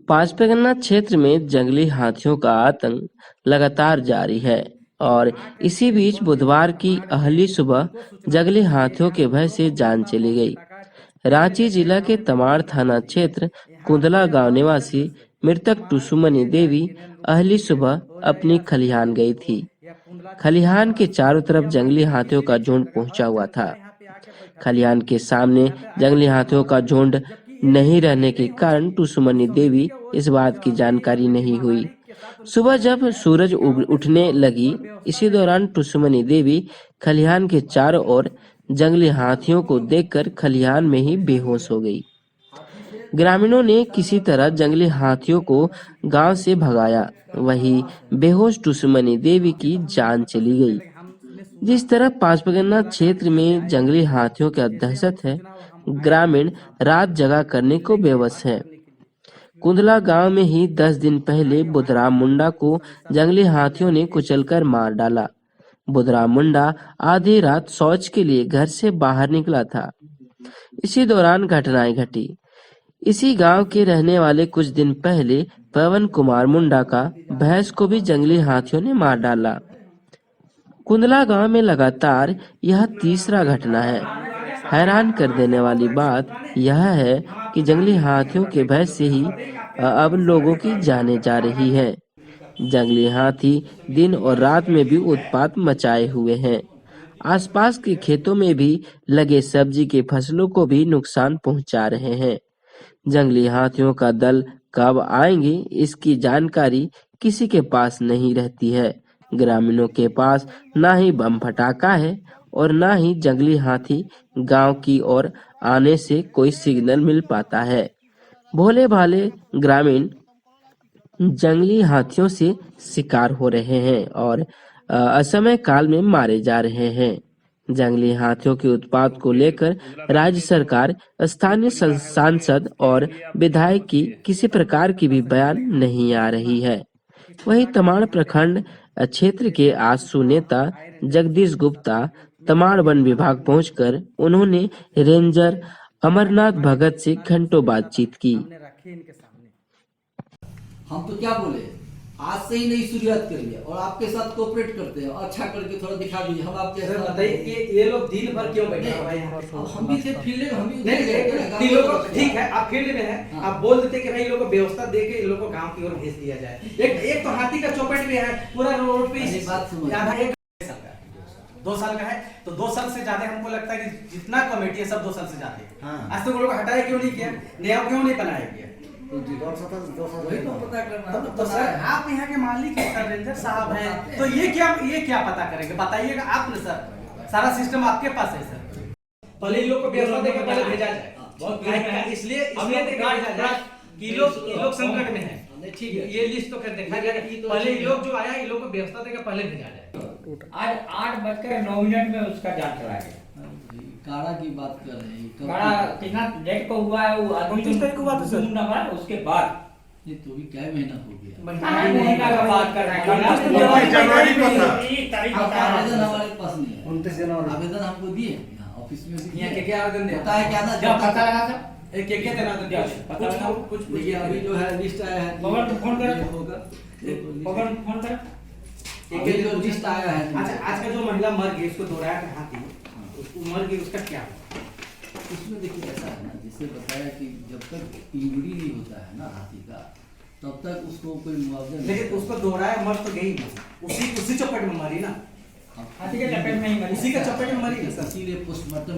पांचपेगन्ना क्षेत्र में जंगली हाथियों का आतंक लगातार जारी है और इसी बीच बुधवार की अहली सुबह जंगली हाथियों के भय से जान चली गई। रांची जिला के तमाड़ थाना क्षेत्र कुंदला गांव निवासी मृतक टुसुमनी देवी अहली सुबह अपनी खलिहान गई थी। खलिहान के चारों तरफ जंगली हाथियों का झुंड पहुंचा हुआ था। खलिहान के सामने जंगली हाथियों का झुंड नहीं रहने के कारण टुसुमनी देवी इस बात की जानकारी नहीं हुई। सुबह जब सूरज उठने लगी, इसी दौरान टुसुमनी देवी खलिहान के चारों ओर जंगली हाथियों को देखकर खलिहान में ही बेहोश हो गई। ग्रामीणों ने किसी तरह जंगली हाथियों को गांव से भगाया। वहीं बेहोश टुसुमनी देवी की जान चली गई। जिस तरह पांचपगन्ना क्षेत्र में जंगली हाथियों का दहशत है, ग्रामीण रात जगा करने को बेबस है। कुंदला गांव में ही 10 दिन पहले बुधराम मुंडा को जंगली हाथियों ने कुचलकर मार डाला। बुधराम मुंडा आधी रात शौच के लिए घर से बाहर निकला था। इसी दौरान घटनाएं घटी। इसी गांव के रहने वाले कुछ दिन पहले पवन कुमार मुंडा का भैंस को भी जंगली हाथियों ने मार डाला। कुंदला गांव में लगातार यह तीसरा घटना है। हैरान कर देने वाली बात यह है कि जंगली हाथियों के भय से ही अब लोगों की जानें जा रही है। जंगली हाथी दिन और रात में भी उत्पात मचाए हुए हैं। आसपास के खेतों में भी लगे सब्जी की फसलों को भी नुकसान पहुंचा रहे हैं। जंगली हाथियों का दल कब आएंगे, इसकी जानकारी किसी के पास नहीं रहती है। ग्रामीणों के पास ना ही बम फटाका है और ना ही जंगली हाथी गांव की ओर आने से कोई सिग्नल मिल पाता है। भोले भाले ग्रामीण जंगली हाथियों से शिकार हो रहे हैं और असमय काल में मारे जा रहे हैं। जंगली हाथियों के उत्पात को लेकर राज्य सरकार, स्थानीय सांसद और विधायक की किसी प्रकार की भी बयान नहीं आ रही है। वहीं तमाड़ प्रखंड क्षेत्र के आसू नेता जगदीश गुप्ता तमाड़ वन विभाग पहुंचकर उन्होंने रेंजर अमरनाथ भगत से घंटों बातचीत की। हम तो क्या बोले, आज से ही नई शुरुआत करिए और आपके साथ कोऑपरेट करते हैं, अच्छा करके थोड़ा दिखा दीजिए। हम आपके साथ बताइए ये लोग दिन भर क्यों बैठे हुए हैं? हम भी थे फील्ड में, हम भी नहीं लोग ठीक है, आप फील्ड में हैं, आप बोल देते कि भाई लोग को व्यवस्था दे के इन लोग को गांव की ओर भेज दिया जाए। एक तो हाथी का चौपट भी है पूरा रोड पे। बात सुनो, 2 साल का है तो 2 साल से ज्यादा हमको लगता है कि जितना कमेटी है सब 2 साल से ज्यादा है। आज तक लोग हटाया क्यों नहीं किया, नया क्यों नहीं बनाया गया? वही तो पता करना। तो सर आप यहाँ के मालिक हैं, रेंजर साहब हैं, तो ये क्या पता करेंगे? बताइएगा आप ना सर, सारा सिस्टम आपके पास है सर। पहले लोग को व्यवस्था देकर पहले भेजा जाए, इसलिए कि लोग संकट में है। ठीक है, ये लिस्ट तो कर देखा जाए, पहले ये लोग जो आया ये लोग को व्यवस्था देकर पहले भेजा जाए। आज 8:09 में उसका जांच चला गया। काड़ा की बात कर रहे हैं, काड़ा कितना डेट को हुआ है? वो 29 तारीख को हुआ था सर। नंबर उसके बाद ये तो भी क्या महीना हो गया, महीना का बात कर रहे हैं। जनवरी को था। तारीख बता रहा आवेदन है। हमारे पास नहीं है। 29 जनवरी आवेदन हमको दिए ऑफिस में, यहाँ क्या आवेदन दिया? होता है क्या ना, जब पता लगा था क्या देना था? पता लगा कुछ देखिए अभी जो है लिस्ट आया है, पवन को फोन करो। होगा पवन फोन कर। एक जो लिस्ट आया है। अच्छा, आज का जो महिला मर गई उसको दोहराया था हाथी, उसको मर गई, उसका क्या? उसमें देखिए ऐसा है ना, जिससे बताया कि जब तक इंजुरी नहीं होता है ना हाथी का, तब तक उसको कोई मुआवजा नहीं। लेकिन उसको दोहराया, मर तो गई नहीं, उसी चपेट में मरी ना, हाथी के चपेट में ही मरी। उसी का चपेट में मरी ना सर। इसीलिए पोस्टमार्टम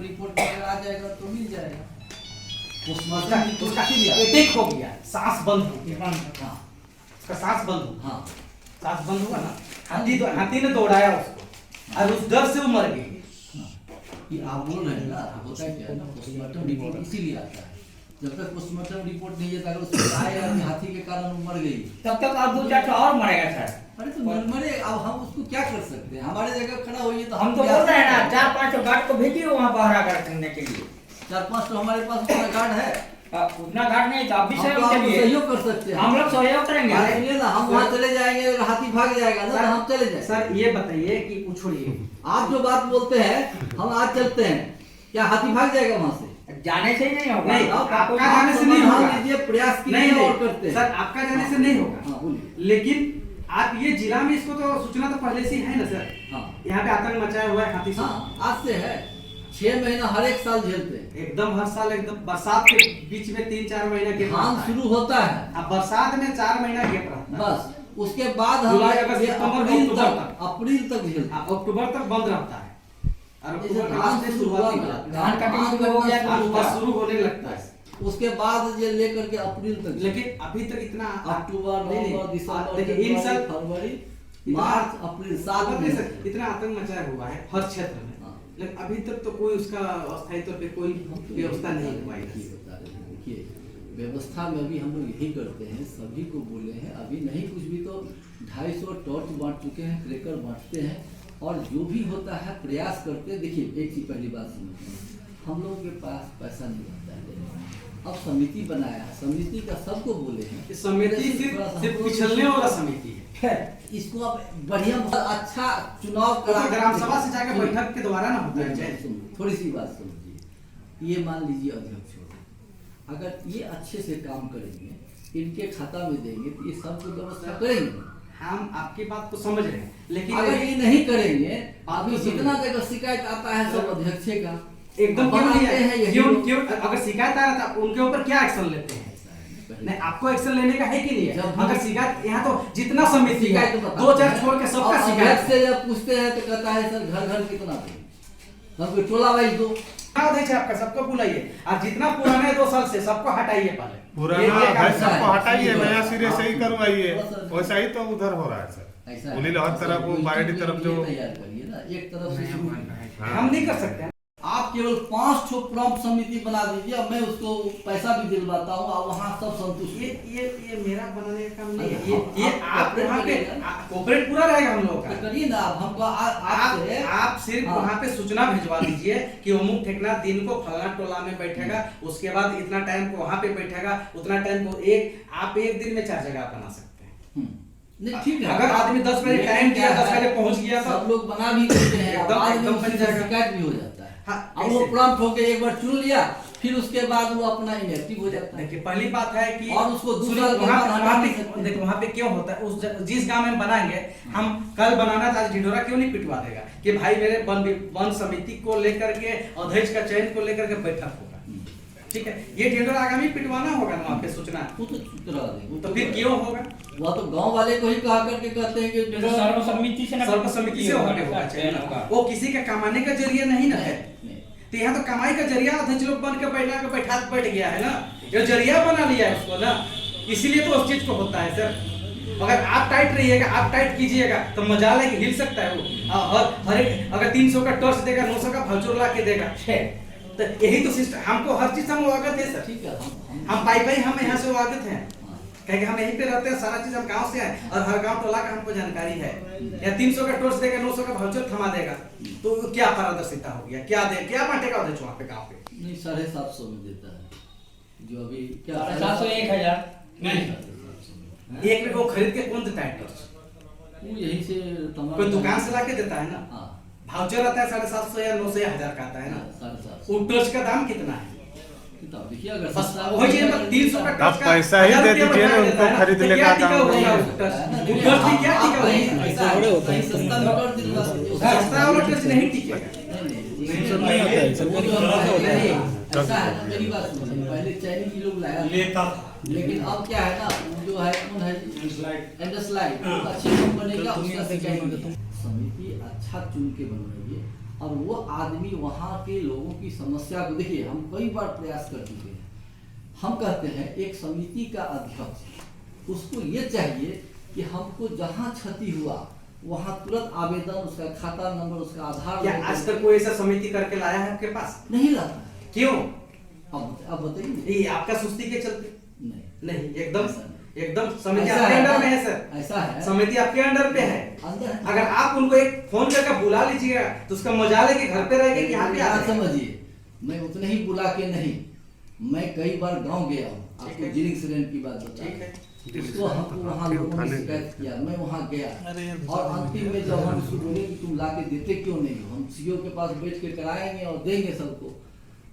रिपोर्ट अगर आ जाएगा तो मिल जाएगा। पोस्टमार्टम उसका अटैक हो गया, सांस बंद हो गया। हाँ उसका सांस बंद हो, हाँ सांस बंद हुआ ना, हाथी ने दौड़ाया उसको और उस डर से वो मर गई। कि आप बोल रहे हैं ना, होता है क्या ना, पोस्टमार्टम रिपोर्ट इसीलिए आता है। जब तक पोस्टमार्टम रिपोर्ट नहीं आता, अगर उसको आएगा कि हाथी के कारण वो मर गई, तब तक आप 2-4 और मरेगा सर। अरे तो मरे, अब हम उसको क्या कर सकते हैं? हमारे जगह खड़ा होइए तो हम तो बोल रहे हैं ना, 4-5 गार्ड को भेजिए वहाँ पहरा करने के लिए। 4-5 तो हमारे पास उतना गार्ड है। उतना गार्ड नहीं तो आप भी हम तो आपको सहयोग कर सकते हैं। हम लोग सहयोग करेंगे ना, हम वहाँ चले जाएंगे, अगर हाथी भाग जाएगा ना तो हम चले जाएंगे। सर ये बताइए कि छोड़िए, आप जो बात बोलते हैं, हम आज चलते हैं, क्या हाथी भाग जाएगा वहाँ से? जाने से ही नहीं होगा। नहीं, आप आपका आप जाने से नहीं मान होगा। लीजिए प्रयास की नहीं और करते हैं। सर, आपका जाने से नहीं होगा। हाँ, बोलिए। लेकिन आप ये जिला में इसको तो सूचना तो पहले से ही है ना सर। हाँ यहाँ पे आतंक मचाया हुआ है हाथी से। हाँ, आज से है 6 महीना हर एक साल झेलते हैं। एकदम हर साल एकदम बरसात के बीच में 3-4 महीना गैप धान रहता है। शुरू होता है अब बरसात में 4 महीना गैप रहता है। बस, उसके बाद हम जुलाई, अगस्त, ये सितंबर, अप्रैल अक्टूबर तक झेलते हैं। हाँ, अक्टूबर तक बंद रहता है और जैसे अक्टूबर के धान लास्ट में शुरू शुरुआती हुआ, हो जाता है। धान कटिंग शुरू हो गया तो अब बस शुरू होने लगता है। उसके बाद ये लेकर के अप्रैल तक लेकिन अभी तक इतना अक्टूबर, नहीं, नवंबर, दिसंबर, देखिए इन जनवरी, साल फरवरी, इतना- मार्च, अप्रैल 7 नहीं महीने सर, इतना आतंक मचाया हुआ है हर क्षेत्र में। हाँ। लेकिन अभी तक तो कोई उसका अस्थायी तौर पे कोई व्यवस्था नहीं हुआ है। देखिए बता रहे हैं, देखिए व्यवस्था में अभी हम लोग यही करते हैं, सभी को बोले हैं, अभी नहीं कुछ भी तो 250 टॉर्च बांट चुके हैं, क्रैकर बांटते हैं और जो भी होता है प्रयास करते हैं। देखिए एक चीज पहली बात समझिए, हम लोगों के पास पैसा नहीं होता है लेने का। अब समिति बनाया है, समिति का सबको बोले हैं इस समिति थोड़ा सा सिर्फ हमको पिछलने वाला समिति है। इसको अब बढ़िया अच्छा चुनाव तो करा ग्राम सभा से जाकर बैठक के द्वारा ना होता है चाहे। थोड़ी सी बात समझिए, ये मान लीजिए अध्यक्ष हो, अगर ये अच्छे से काम करेंगे, इनके खाता में देंगे तो ये सब कुछ व्यवस्था करेंगे। हम आपकी बात को समझ रहे हैं, लेकिन अगर ये नहीं करेंगे, अभी जितना जगह शिकायत आता है सब अध्यक्ष का एकदम क्यों नहीं बनाते है? हैं, यही क्यों लोग। क्यों अगर शिकायत आ रहा था उनके ऊपर क्या एक्शन लेते हैं? नहीं, आपको एक्शन लेने का है कि नहीं है? जब अगर शिकायत यहाँ तो जितना समिति है शिकायत तो बताते 2-4 हैं। छोड़ के सबका और शिकायत अध्यक्ष से जब पूछते हैं तो कहता है सर घर घर कितना दें, हमको टोला वाइज दो। क्या उद्देश्य है आपका? सबको बुलाइए और जितना पुराना है 2 साल से सबको हटाइए पहले। पुराना ये काम है है। सबको हटाइए, ऐसा है। नया सिरे से ही करवाइए। हाँ। वैसा ही तो उधर हो रहा है सर। ऐसा है। पुलिस हर तरफ वो बाहरी तरफ जो तैयार करिए ना, एक तरफ से शुरू कीजिए। हम नहीं कर सकते हैं। आप केवल 5 ठो प्रॉम्प्ट समिति बना दीजिए, अब मैं उसको पैसा भी दिलवाता हूँ और वहाँ सब संतुष्ट ये हैं। ये मेरा बनाने का काम नहीं है। अरे ये आप आप वहाँ पे करिएगा। कोऑपरेट पूरा रहेगा हम लोगों तो का। करिए ना, अब हमको आपसे आप सिर्फ हाँ। वहाँ पे सूचना भिजवा दीजिए कि अमुक ठेकना दिन को फलाना टोला में बैठेगा, उसके बाद इतना टाइम को वहाँ पे बैठेगा, उतना टाइम को आप एक दिन में 4 जगह बना सकते हैं। नहीं ठीक है। अगर आदमी 10 बजे टाइम दिया, 10 बजे पहुँच गया तो सब लोग बना भी देते हैं, एकदम- बाद में एकदम उससे बन जाएगा। शिकायत भी हो जाता है। हाँ, अब वो ऐसे। प्रॉम्प्ट होके एक बार चुन लिया, फिर उसके बाद वो अपना इनएक्टिव हो जाता है। देखिए पहली बात है कि और उसको दूसरा सुनिए, के वहाँ बाद हटा वहाँ नहीं पे सकते। देखो वहाँ पे क्यों होता है, जिस गांव में बनाएंगे हम कल बनाना था, आज ढिंढोरा क्यों नहीं पिटवा देगा कि भाई मेरे वन समिति को लेकर के अध्यक्ष का चयन को लेकर के बैठक होगा, ठीक है? ये ढिंढोरा आगामी पिटवाना होगा ना वहाँ पे सूचना, वो तो करा देंगे। तो फिर क्यों होगा? वो तो गांव वाले को ही कहा करके कहते हैं कि जैसे सर्वसम्मति से ना सर्वसम्मति से होगा चाहिए ना। वो किसी का कमाने का जरिया नहीं ना है। नहीं। तो यहाँ तो कमाई का जरिया अध्यक्ष लोग बन के बैठ गया है ना, ये जरिया बना लिया है उसको ना, इसीलिए तो उस चीज को होता है सर। अगर आप टाइट रहिएगा, आप टाइट कीजिएगा तो मजाल है कि हिल सकता है वो। हर एक अगर 300 का टॉर्च देगा, 900 का भाउचर ला के देगा, तो यही तो सिस्टम। हमको हर चीज हम वागत है सर। ठीक है, हम पाई हम यहाँ से वागत हैं, कहे हम यहीं पे रहते हैं, सारा चीज हम गांव से हैं और हर गांव टोला का हमको जानकारी है। या 300 का टॉर्च देगा, 900 का भाउचर थमा देगा, तो क्या पारदर्शिता हो गया? क्या बांटेगा उधर वहाँ पे गाँव पे? नहीं 750 में देता है जो अभी क्या 750 1000 नहीं, 750 एक में वो खरीद के कौन देता है टॉर्च? वो यहीं से तमाम कोई दुकान से लाके देता है ना। हाँ भाउचर आता है 750 या 900 या 1000 का आता है ना। 750 वो टॉर्च का दाम कितना है? किताब देखिए, अगर बस सस्ता वही चीज मतलब 300 का टॉर्च आप का पैसा ही 1000 दे रुपया दीजिए ना, बढ़ा उनको देता है ना, खरीदने तो क्या का टिका काम होगा नहीं वो है। टॉर्च? वो टॉर्च भी क्या टिका होगा? सस्ता में कर दिलवा दीजिए। सस्ता वाला टॉर्च नहीं टिकेगा। ऐसा है ना, मेरी बात सुनिए, पहले चाइनीज की लोग लाया था, लेकिन अब क्या है ना, वो जो है कौन है एंडरस्लाइड अच्छी कंपनी का, उसका शिकायत समिति अच्छा चुन के बन रही है और वो आदमी वहाँ के लोगों की समस्या को देखिए, हम कई बार प्रयास कर चुके हैं। हम कहते हैं एक समिति का अध्यक्ष, उसको ये चाहिए कि हमको जहाँ क्षति हुआ वहाँ तुरंत आवेदन, उसका खाता नंबर, उसका आधार क्या आज तक कोई ऐसा समिति करके लाया है आपके पास? नहीं लाता है। क्यों? अब बताइए। ये आपका सुस्ती के चलते? नहीं नहीं, एकदम ऐसा नहीं। एकदम समिति ऐसा आपके है अंडर ना? में है सर। ऐसा है। समिति आपके अंडर पे है। अंदर है। अगर आप उनको एक फोन करके बुला लीजिएगा तो उसका मजाल है कि घर पे रहेगा कि यहाँ पे आ बात जाएगा। समझिए, मैं उतने ही बुला के नहीं, मैं कई बार गांव गया हूँ, ठीक आपको है। जिन एक्सीडेंट की बात बता, ठीक है। उसको हमको वहाँ लोगों ने शिकायत किया, मैं वहाँ गया और अंतिम में जब हम उसको बोले कि तुम ला के देते क्यों नहीं हो, हम सीओ के पास बैठ के कराएंगे और देंगे सबको,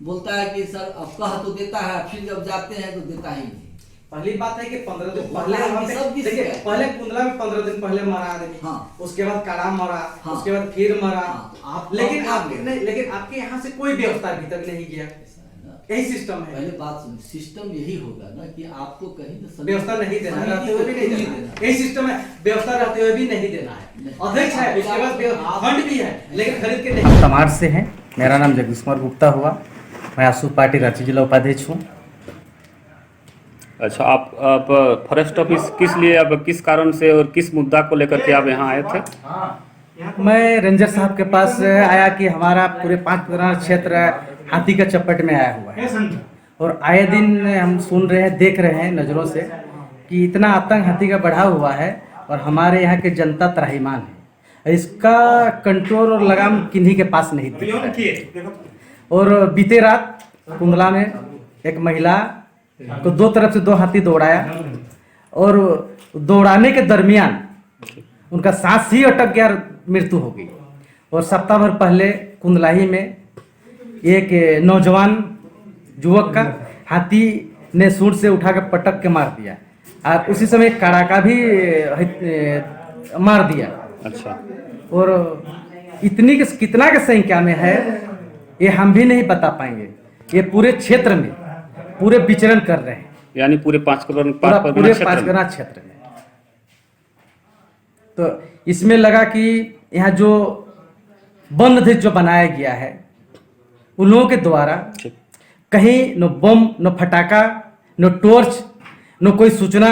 बोलता है कि सर अब कह तो देता है, फिर जब जाते हैं तो देता ही नहीं। पहली बात है कि 15 दिन तो पहले होता है वहाँ कि पे सब किसी देखिए, का है। पहले कुंदला में 15 दिन पहले मरा आदमी, हाँ। उसके बाद काड़ा मरा, हाँ। उसके बाद फिर मरा। हाँ, तो आप लेकिन आप आपके नहीं, लेकिन आपके यहाँ से कोई व्यवस्था अभी तक नहीं किया। ऐसा है ना। यही सिस्टम है। पहले बात सुन, सिस्टम यही होगा ना कि आपको कहीं तो समिति- व्यवस्था नहीं देना, समिति रहते हुए भी नहीं को देना। यही सिस्टम है, व्यवस्था रहते हुए भी नहीं देना है। अध्यक्ष है, उसके बाद फंड भी है, लेकिन खरीद के नहीं। तमाड़ से हैं। मेरा नाम जगदीश कुमार गुप्ता हुआ। मैं आसू पार्टी रांची जिला उपाध्यक्ष हूँ। अच्छा, आप फॉरेस्ट ऑफिस किस लिए, अब किस कारण से और किस मुद्दा को लेकर के आप यहाँ आए थे? मैं रेंजर साहब के पास आया कि हमारा पूरे 5 पुराना क्षेत्र हाथी का चपेट में आया हुआ है, और आए दिन हम सुन रहे हैं, देख रहे हैं नज़रों से कि इतना आतंक हाथी का बढ़ा हुआ है और हमारे यहाँ की जनता त्राहिमाम है। इसका कंट्रोल और लगाम किन्हीं के पास नहीं दिख रहा है। और बीते रात कुंदला में एक महिला को 2 तरफ से 2 हाथी दौड़ाया, और दौड़ाने के दरमियान उनका सांस ही अटक गया, मृत्यु हो गई। और सप्ताह भर पहले कुंदलाही में एक नौजवान युवक का हाथी ने सूंड से उठा के पटक के मार दिया, और उसी समय कड़ाका भी मार दिया। अच्छा, और इतनी के कितना के संख्या में है ये हम भी नहीं बता पाएंगे। ये पूरे क्षेत्र में पूरे विचरण कर रहे हैं, यानी पूरे पूरे क्षेत्र में। 5 गना क्षेत्र में। तो इसमें लगा कि यहाँ जो बंद जो बनाया गया है उन लोगों के द्वारा ठीक। कहीं न बम, न फटाका, न टॉर्च, न कोई सूचना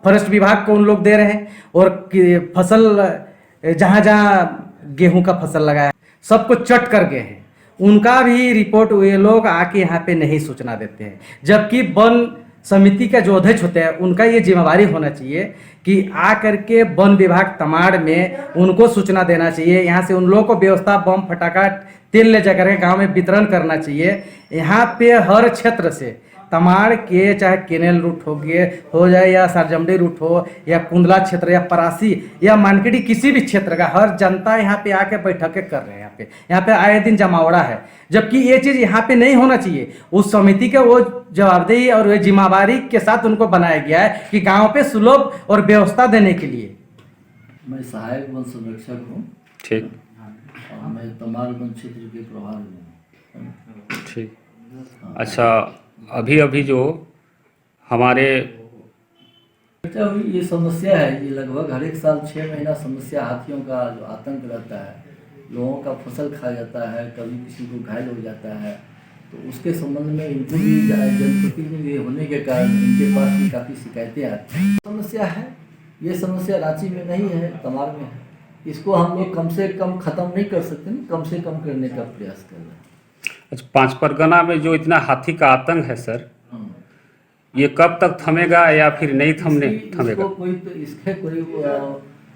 फॉरेस्ट विभाग को उन लोग दे रहे हैं। और फसल जहाँ जहाँ गेहूं का फसल लगाया सबको चट कर गए हैं, उनका भी रिपोर्ट ये लोग आके यहाँ पे नहीं सूचना देते हैं। जबकि वन समिति का जो अध्यक्ष होते हैं उनका ये जिम्मेवारी होना चाहिए कि आ करके वन विभाग तमाड़ में उनको सूचना देना चाहिए। यहाँ से उन लोगों को व्यवस्था बम फटाका तेल ले जाकर के गाँव में वितरण करना चाहिए। यहाँ पे हर क्षेत्र से तमाड़ के चाहे केनेल रूट हो जाए या सरजमडी रूट हो या कुंदला क्षेत्र या परासी या मानकेडी, किसी भी क्षेत्र का हर जनता यहाँ पे आके बैठकें कर रहे हैं। यहाँ पे आए दिन जमावड़ा है, जबकि ये चीज़ यहाँ पे नहीं होना चाहिए। उस समिति के वो जवाबदेही और वो जिम्मेवारी के साथ उनको बनाया गया है कि गाँव पे सुलभ और व्यवस्था देने के लिए। मैं सहायक वन संरक्षक हूँ ठीक और मैं तमाड़ वन क्षेत्र के प्रभारी हूँ। ठीक। अच्छा, अभी जो हमारे क्या हुई ये समस्या है, ये लगभग हर एक साल 6 महीना समस्या हाथियों का जो आतंक रहता है, लोगों का फसल खा जाता है, कभी किसी को घायल हो जाता है, तो उसके संबंध में इनको भी जनप्रतिनिधि होने के कारण इनके पास भी काफ़ी शिकायतें आती हैं। समस्या है, ये समस्या रांची में नहीं है, तमाड़ में है। इसको हम लोग कम से कम ख़त्म नहीं कर सकते, कम से कम करने का प्रयास कर रहे हैं। अच्छा, 5 परगना में जो इतना हाथी का आतंक है सर, ये कब तक थमेगा या फिर नहीं थमेगा? इसके कोई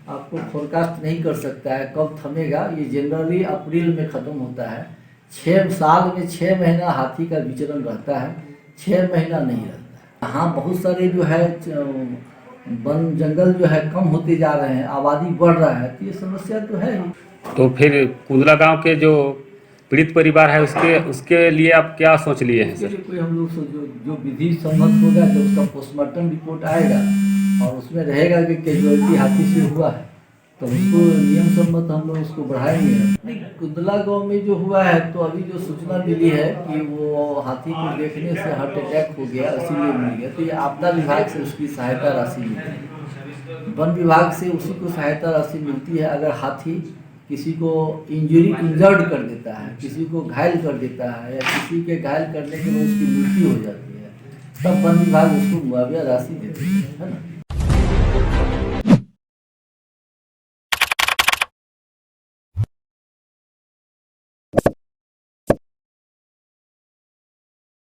आपको फोरकास्ट नहीं कर सकता है कब थमेगा। ये जनरली अप्रैल में ख़त्म होता है। 6 साल में 6 महीना हाथी का विचरण रहता है, 6 महीना नहीं रहता है। हाँ, बहुत सारे जो है वन जंगल जो है कम होते जा रहे हैं, आबादी बढ़ रहा है, तो ये समस्या तो है ही। तो फिर कुंदला गांव के जो पीड़ित परिवार है उसके लिए आप क्या सोच लिए हैं इसके सर? लिए कोई हम लोग जो विधि सम्मत होगा, जब उसका पोस्टमार्टम रिपोर्ट आएगा और उसमें रहेगा कि कैजुअलिटी हाथी से हुआ है, तो उसको नियम सम्मत हम लोग उसको बढ़ाएंगे। नहीं, कुंदला गांव में जो हुआ है, तो अभी जो सूचना मिली है कि वो हाथी को देखने से हार्ट अटैक हो गया, इसीलिए मिल गया। तो ये आपदा विभाग से उसकी सहायता राशि मिलती है, वन विभाग से उसी को सहायता राशि मिलती है। अगर हाथी किसी को इंजर्ड कर देता है, किसी को घायल कर देता है, या किसी के घायल करने के बाद उसकी मृत्यु हो जाती है, तब वन विभाग उसको मुआवजा राशि देती है ना।